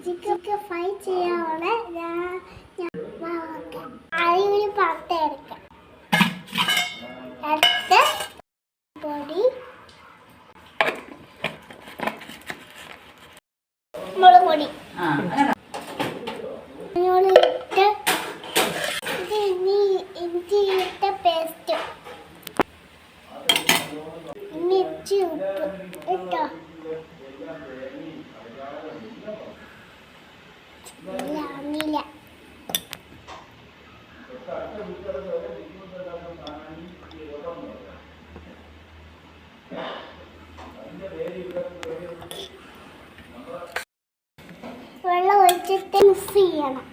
Chicken fry ചെയ്യാനുള്ള അരിയൊരു പാത്രം എടുക്കാം. എടുത്ത് പൊടി മുളക് പൊടി ഇഞ്ചി ഇട്ട പേസ്റ്റ് ഇഞ്ചി ഉപ്പ് ഇട്ടോ നീല വെള്ളം ഒഴിച്ചിട്ട് മിക്സ് ചെയ്യണം.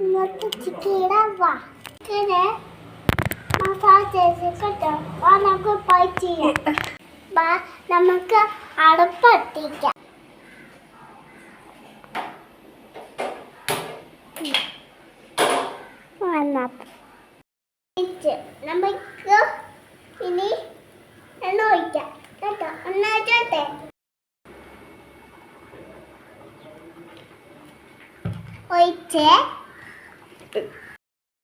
എന്നിട്ട് ചിക്കൻ ഇടാൻ ചിക്കന് മസാല ചേർത്തിട്ടോ നമുക്ക് ഫ്രൈ ചെയ്യാം. നമുക്ക് അടുപ്പ് എത്തിക്കാം. നമുക്ക് ഇനി എണ്ണ ഒഴിക്കാം കേട്ടോ. എണ്ണ ഒഴിച്ചോട്ടെ. ഒഴിച്ച്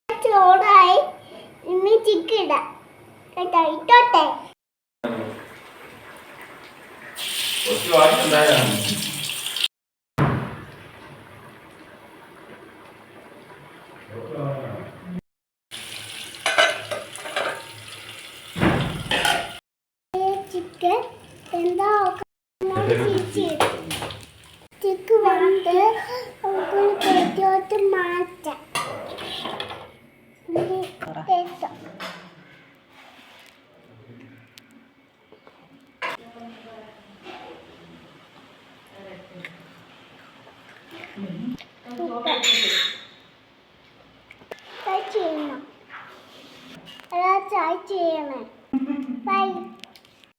ചൂടായി ഇനി ചിക്കൻ ഇടാം കേട്ടോ. ഇട്ടോട്ടെ. ചിക്കൻ എന്താ ചിക്കൻ വന്ന് പ്ലേറ്റിലോട്ട് മാറ്റാം. ചെയ്യണം. ചെയ്യണേ. ബൈ.